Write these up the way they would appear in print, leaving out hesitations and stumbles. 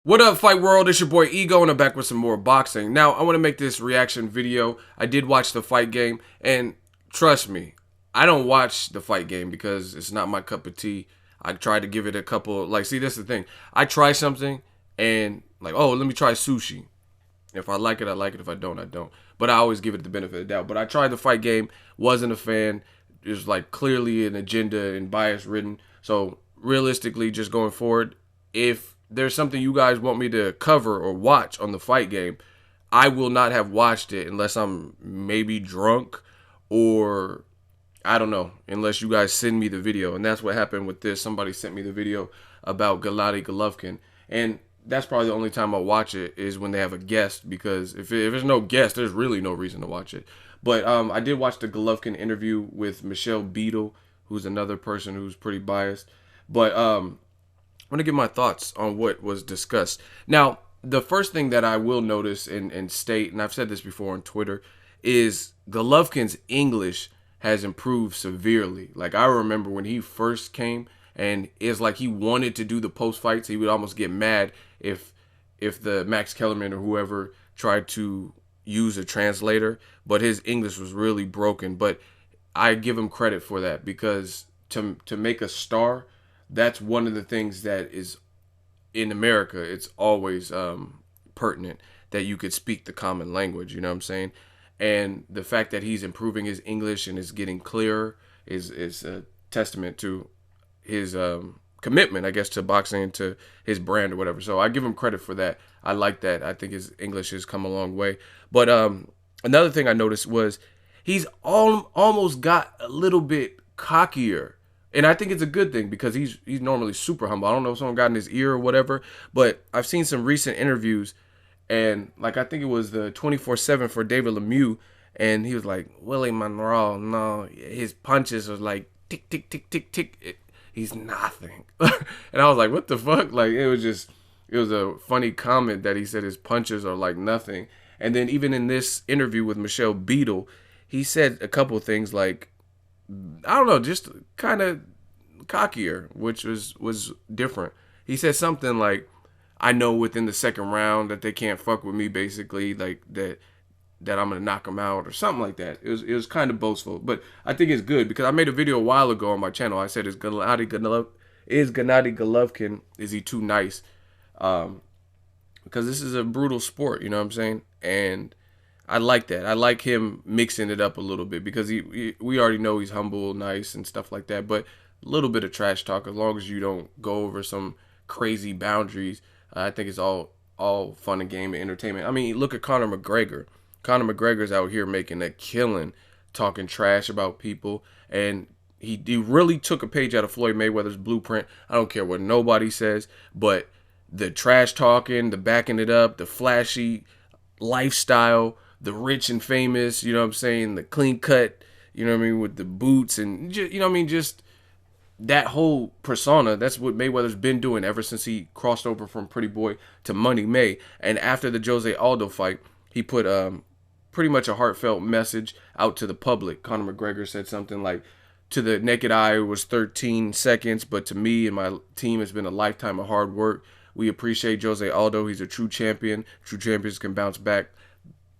What up, Fight World? It's your boy Ego, and I'm back with some more boxing. Now, I want to make this reaction video. I did watch the fight game, and trust me, I don't watch the fight game because it's not my cup of tea. I tried to give it a couple, see, that's the thing. I try something, and oh, let me try sushi. If I like it, I like it. If I don't, I don't. But I always give it the benefit of the doubt. But I tried the fight game, wasn't a fan. There's clearly an agenda and bias written. So realistically, just going forward, if there's something you guys want me to cover or watch on the fight game, I will not have watched it unless I'm maybe drunk or I don't know, unless you guys send me the video. And that's what happened with this. Somebody sent me the video about Gennady Golovkin. And that's probably the only time I watch it is when they have a guest, because if there's no guest, there's really no reason to watch it. But I did watch the Golovkin interview with Michelle Beadle, who's another person who's pretty biased. But I'm going to give my thoughts on what was discussed. Now, the first thing that I will notice and state, and I've said this before on Twitter, is Golovkin's English has improved severely. Like, I remember when he first came, and it's like he wanted to do the post fights. He would almost get mad if the Max Kellerman or whoever tried to use a translator, but his English was really broken. But I give him credit for that, because to make a star, that's one of the things that is in America. It's always pertinent that you could speak the common language. You know what I'm saying? And the fact that he's improving his English and is getting clearer is a testament to his commitment, I guess, to boxing and to his brand or whatever. So I give him credit for that. I like that. I think his English has come a long way. But another thing I noticed was he's almost got a little bit cockier. And I think it's a good thing, because he's normally super humble. I don't know if someone got in his ear or whatever, but I've seen some recent interviews, and I think it was the 24/7 for David Lemieux, and he was like, Willie Monroe, no, his punches are like tick, tick, tick, tick, tick. He's nothing. And I was like, what the fuck? It was a funny comment that he said his punches are like nothing. And then even in this interview with Michelle Beadle, he said a couple of things like, I don't know, just kind of cockier, which was different. He said something like, I know within the second round that they can't fuck with me, basically, like that I'm gonna knock them out or something like that. It was kind of boastful, but I think it's good, because I made a video a while ago on my channel. I said, is Gennady Golovkin, is he too nice? Because this is a brutal sport, you know what I'm saying? And I like that. I like him mixing it up a little bit, because we already know he's humble, nice, and stuff like that. But a little bit of trash talk, as long as you don't go over some crazy boundaries, I think it's all fun and game and entertainment. I mean, look at Conor McGregor. Conor McGregor's out here making a killing, talking trash about people, and he really took a page out of Floyd Mayweather's blueprint. I don't care what nobody says, but the trash talking, the backing it up, the flashy lifestyle, the rich and famous, you know what I'm saying, the clean cut, you know what I mean, with the boots, and just, you know what I mean, just that whole persona. That's what Mayweather's been doing ever since he crossed over from Pretty Boy to Money May. And after the Jose Aldo fight, he put pretty much a heartfelt message out to the public. Conor McGregor said something like, to the naked eye, it was 13 seconds, but to me and my team, it's been a lifetime of hard work. We appreciate Jose Aldo. He's a true champion. True champions can bounce back.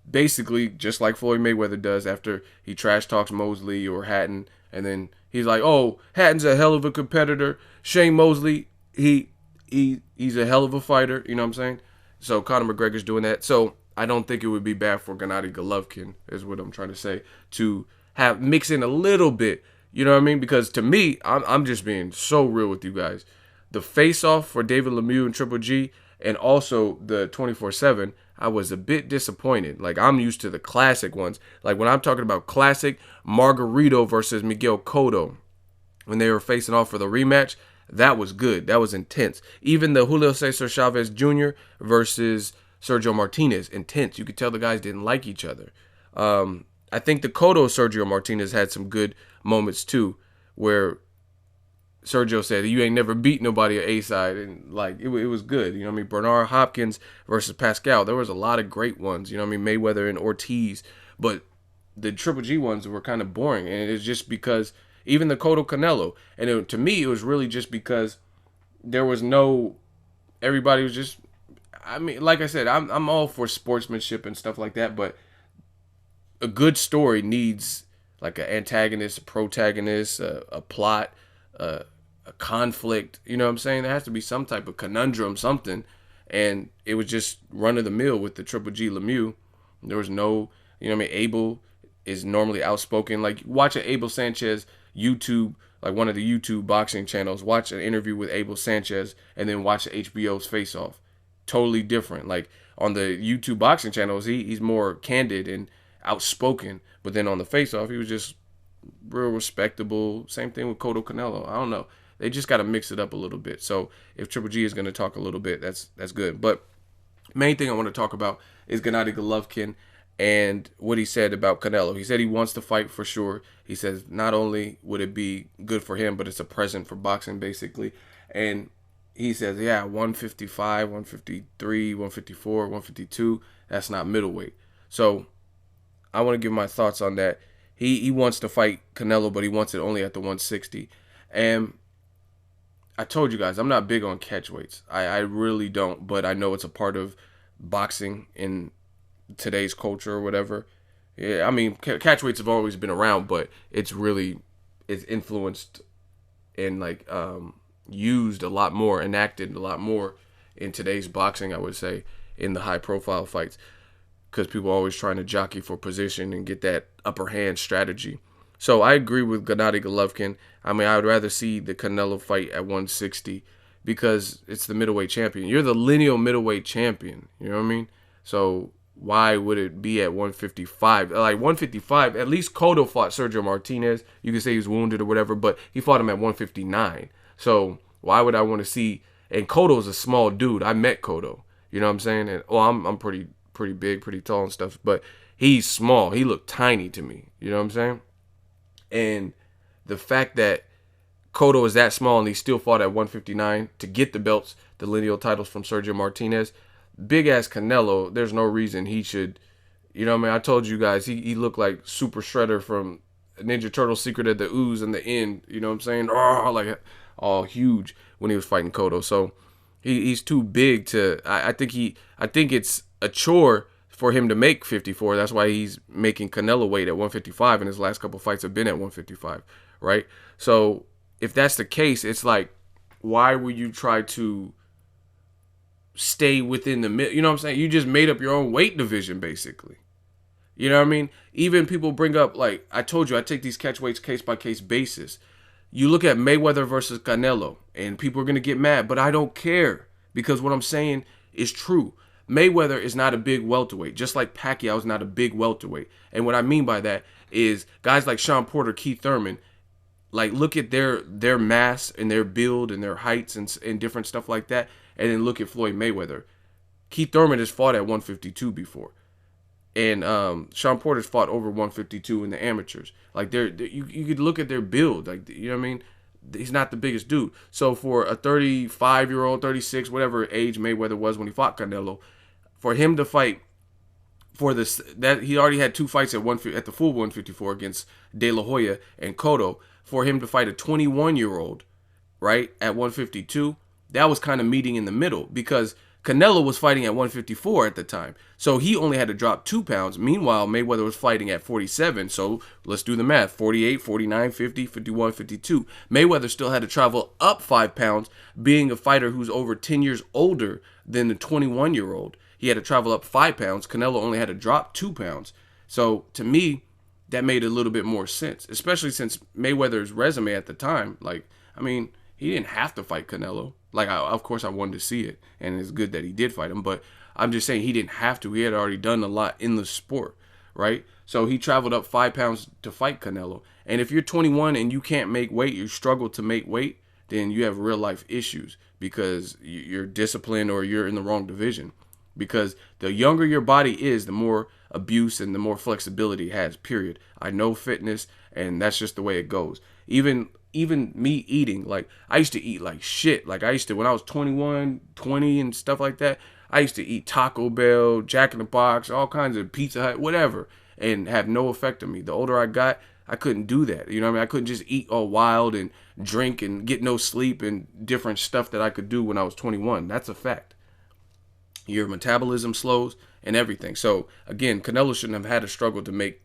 Basically, just like Floyd Mayweather does after he trash talks Mosley or Hatton, and then he's like, "Oh, Hatton's a hell of a competitor. Shane Mosley, he's a hell of a fighter." You know what I'm saying? So Conor McGregor's doing that. So I don't think it would be bad for Gennady Golovkin, is what I'm trying to say, to have mix in a little bit. You know what I mean? Because to me, I'm just being so real with you guys. The face-off for David Lemieux and Triple G, and also the 24/7, I was a bit disappointed. Like, I'm used to the classic ones. Like, when I'm talking about classic, Margarito versus Miguel Cotto, when they were facing off for the rematch, that was good. That was intense. Even the Julio Cesar Chavez Jr. versus Sergio Martinez, intense. You could tell the guys didn't like each other. I think the Cotto Sergio Martinez had some good moments too, where Sergio said, you ain't never beat nobody at A-side, and it was good. You know what I mean? Bernard Hopkins versus Pascal, there was a lot of great ones. You know what I mean? Mayweather and Ortiz, but the Triple G ones were kind of boring, and it's just because even the Cotto Canelo, and to me, it was really just because there was no, everybody was just I mean, like I said, I'm all for sportsmanship and stuff like that, but a good story needs like an antagonist, a protagonist, a plot, a conflict. You know what I'm saying? There has to be some type of conundrum, something. And it was just run of the mill with the Triple G Lemieux. There was no, you know what I mean? Abel is normally outspoken. Like, watch an Abel Sanchez YouTube, like one of the YouTube boxing channels. Watch an interview with Abel Sanchez and then watch HBO's Face Off. Totally different. Like, on the YouTube boxing channels, he's more candid and outspoken. But then on the Face Off, he was just real respectable. Same thing with Cotto Canelo. I don't know. They just got to mix it up a little bit. So if Triple G is going to talk a little bit, that's good. But main thing I want to talk about is Gennady Golovkin and what he said about Canelo. He said he wants to fight for sure. He says not only would it be good for him, but it's a present for boxing, basically. And he says, yeah, 155, 153, 154, 152, that's not middleweight. So I want to give my thoughts on that. He wants to fight Canelo, but he wants it only at the 160. And I told you guys, I'm not big on catch weights. I really don't, but I know it's a part of boxing in today's culture or whatever. Yeah, I mean, catch weights have always been around, but it's influenced and like used a lot more, enacted a lot more in today's boxing, I would say, in the high profile fights, because people are always trying to jockey for position and get that upper hand strategy. So I agree with Gennady Golovkin. I mean, I would rather see the Canelo fight at 160 because it's the middleweight champion. You're the lineal middleweight champion. You know what I mean? So why would it be at 155? Like 155, at least Cotto fought Sergio Martinez. You can say he was wounded or whatever, but he fought him at 159. So why would I want to see? And Cotto's a small dude. I met Cotto. You know what I'm saying? And well, I'm pretty big, pretty tall and stuff, but he's small. He looked tiny to me. You know what I'm saying? And the fact that Cotto is that small and he still fought at 159 to get the belts, the lineal titles from Sergio Martinez, big ass Canelo, there's no reason he should, you know what I mean? I told you guys, he looked like Super Shredder from Ninja Turtle Secret of the Ooze in the end, you know what I'm saying? Oh, like all huge when he was fighting Cotto. So he's too big to, I think it's a chore for him to make 54. That's why he's making Canelo weight at 155, and his last couple fights have been at 155, right? So if that's the case, it's like, why would you try to stay within the mid? You know what I'm saying? You just made up your own weight division, basically. You know what I mean? Even people bring up, like, I told you, I take these catch weights case by case basis. You look at Mayweather versus Canelo, and people are going to get mad, but I don't care, because what I'm saying is true. Mayweather is not a big welterweight, just like Pacquiao is not a big welterweight. And what I mean by that is guys like Sean Porter, Keith Thurman, like, look at their mass and their build and their heights and different stuff like that, and then look at Floyd Mayweather. Keith Thurman has fought at 152 before, and Sean Porter's fought over 152 in the amateurs. Like, you could look at their build, like, you know what I mean? He's not the biggest dude. So for a 35-year-old, 36, whatever age Mayweather was when he fought Canelo, for him to fight for this, that he already had two fights at the full 154 against De La Hoya and Cotto. For him to fight a 21-year-old, right, at 152, that was kind of meeting in the middle, because Canelo was fighting at 154 at the time. So he only had to drop 2 pounds. Meanwhile, Mayweather was fighting at 47. So let's do the math. 48, 49, 50, 51, 52. Mayweather still had to travel up 5 pounds, being a fighter who's over 10 years older than the 21-year-old. He had to travel up 5 pounds. Canelo only had to drop 2 pounds. So to me, that made a little bit more sense, especially since Mayweather's resume at the time, like, I mean, he didn't have to fight Canelo. Like, of course, I wanted to see it, and it's good that he did fight him, but I'm just saying he didn't have to. He had already done a lot in the sport, right? So he traveled up 5 pounds to fight Canelo. And if you're 21 and you can't make weight, you struggle to make weight, then you have real life issues, because you're disciplined or you're in the wrong division. Because the younger your body is, the more abuse and the more flexibility it has, period. I know fitness, and that's just the way it goes. Even me eating, like, I used to eat like shit. Like, I used to, when I was 21, 20 and stuff like that, I used to eat Taco Bell, Jack in the Box, all kinds of Pizza Hut, whatever, and have no effect on me. The older I got, I couldn't do that. You know what I mean? I couldn't just eat all wild and drink and get no sleep and different stuff that I could do when I was 21. That's a fact. your metabolism slows and everything. So again, Canelo shouldn't have had a struggle to make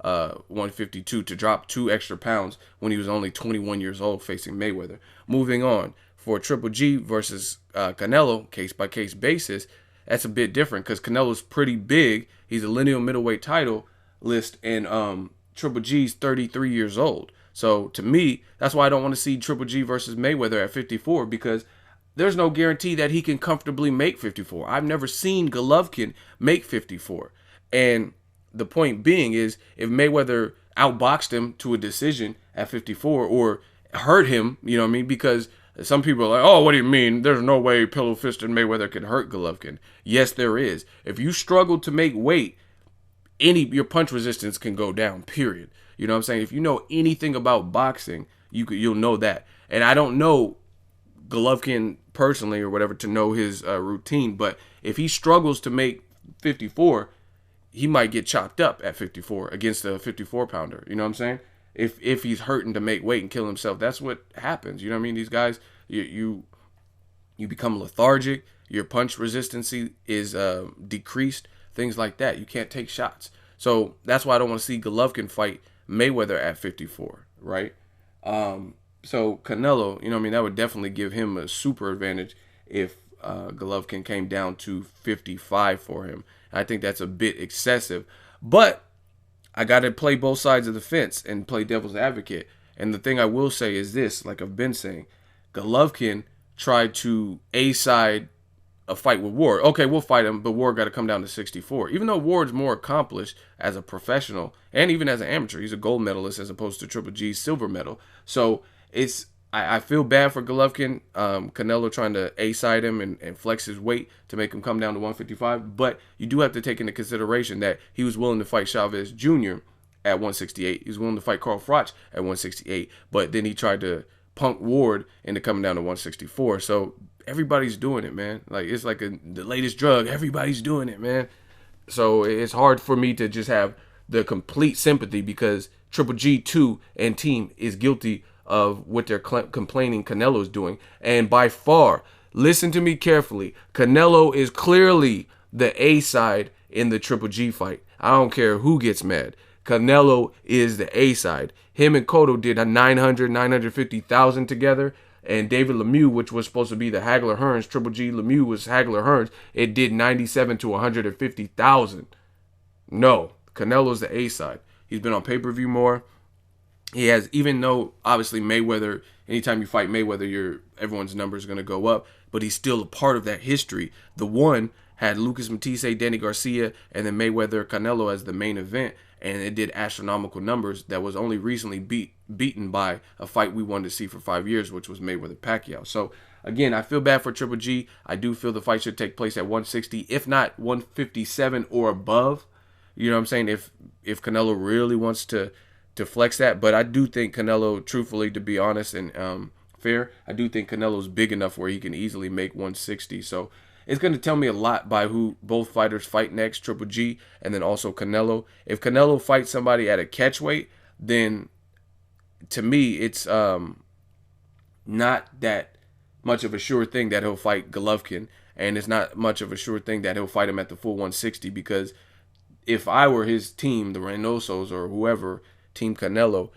152 to drop 2 extra pounds when he was only 21 years old facing Mayweather. Moving on for Triple G versus Canelo, case by case basis, that's a bit different because Canelo's pretty big. He's a lineal middleweight title list, and Triple G's 33 years old. So to me, that's why I don't want to see Triple G versus Mayweather at 54, because there's no guarantee that he can comfortably make 54. I've never seen Golovkin make 54. And the point being is, if Mayweather outboxed him to a decision at 54 or hurt him, you know what I mean? Because some people are like, oh, what do you mean? There's no way pillow-fisted Mayweather can hurt Golovkin. Yes, there is. If you struggle to make weight, your punch resistance can go down, period. You know what I'm saying? If you know anything about boxing, you'll know that. And I don't know Golovkin personally or whatever to know his routine, but if he struggles to make 54, he might get chopped up at 54 against a 54 pounder. You know what I'm saying? If he's hurting to make weight and kill himself, that's what happens. You know what I mean? These guys, you become lethargic. Your punch resistance is decreased. Things like that. You can't take shots. So that's why I don't want to see Golovkin fight Mayweather at 54, right? So Canelo, you know what I mean, that would definitely give him a super advantage if Golovkin came down to 55 for him. I think that's a bit excessive. But I got to play both sides of the fence and play devil's advocate. And the thing I will say is this, like I've been saying, Golovkin tried to A-side a fight with Ward. Okay, we'll fight him, but Ward got to come down to 64. Even though Ward's more accomplished as a professional and even as an amateur, he's a gold medalist as opposed to Triple G's silver medal. So I feel bad for Golovkin, Canelo trying to A-side him and flex his weight to make him come down to 155. But you do have to take into consideration that he was willing to fight Chavez Jr. at 168. He was willing to fight Carl Froch at 168. But then he tried to punk Ward into coming down to 164. So everybody's doing it, man. Like, it's like the latest drug. Everybody's doing it, man. So it's hard for me to just have the complete sympathy because Triple G 2 and team is guilty of what they're complaining Canelo's doing. And by far, listen to me carefully, Canelo is clearly the A side in the Triple G fight. I don't care who gets mad. Canelo is the A side. Him and Cotto did a 950,000 together. And David Lemieux, which was supposed to be the Hagler Hearns, Triple G Lemieux was Hagler Hearns, it did 97 to 150,000. No, Canelo's the A side. He's been on pay-per-view more. He has, even though obviously Mayweather, anytime you fight Mayweather, everyone's number is going to go up, but he's still a part of that history. The one had Lucas Matisse, Danny Garcia, and then Mayweather Canelo as the main event, and it did astronomical numbers that was only recently beaten by a fight we wanted to see for 5 years, which was Mayweather Pacquiao. So again, I feel bad for Triple G. I do feel the fight should take place at 160, if not 157 or above. You know what I'm saying? If Canelo really wants to flex that, but I do think Canelo, truthfully, to be honest and fair, I do think Canelo's big enough where he can easily make 160. So it's going to tell me a lot by who both fighters fight next, Triple G and then also Canelo. If Canelo fights somebody at a catch weight, then to me it's not that much of a sure thing that he'll fight Golovkin, and it's not much of a sure thing that he'll fight him at the full 160, because if I were his team, the Reynosos or whoever, Team Canelo,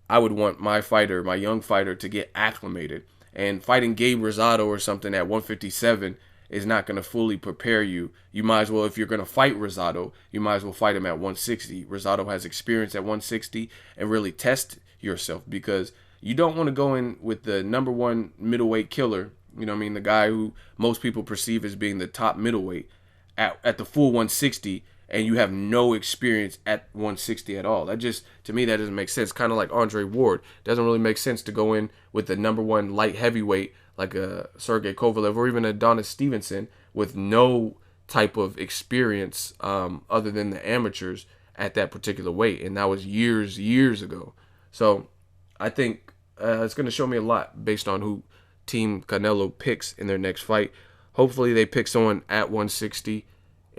I would want my fighter, my young fighter, to get acclimated. And fighting Gabe Rosado or something at 157 is not going to fully prepare you. You might as well, if you're going to fight Rosado, you might as well fight him at 160. Rosado has experience at 160 and really test yourself, because you don't want to go in with the number one middleweight killer, you know what I mean, the guy who most people perceive as being the top middleweight at the full 160, and you have no experience at 160 at all. That just, to me, that doesn't make sense. Kind of like Andre Ward. Doesn't really make sense to go in with the number one light heavyweight like a Sergey Kovalev or even Adonis Stevenson with no type of experience other than the amateurs at that particular weight. And that was years ago. So I think it's going to show me a lot based on who Team Canelo picks in their next fight. Hopefully they pick someone at 160.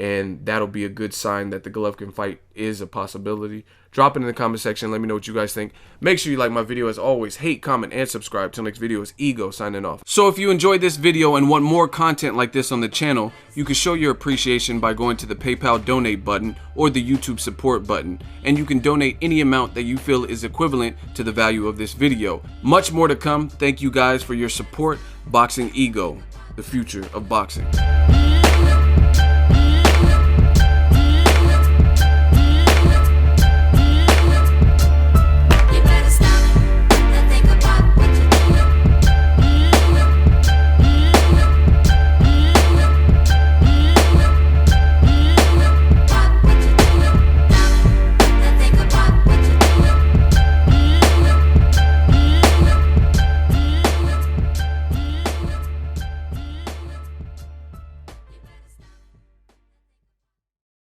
and that'll be a good sign that the Golovkin fight is a possibility. Drop it in the comment section. Let me know what you guys think. Make sure you like my video as always. Hate, comment, and subscribe. Till next video is Ego signing off. So if you enjoyed this video and want more content like this on the channel, you can show your appreciation by going to the PayPal donate button or the YouTube support button. And you can donate any amount that you feel is equivalent to the value of this video. Much more to come. Thank you guys for your support. Boxingego, the future of boxing.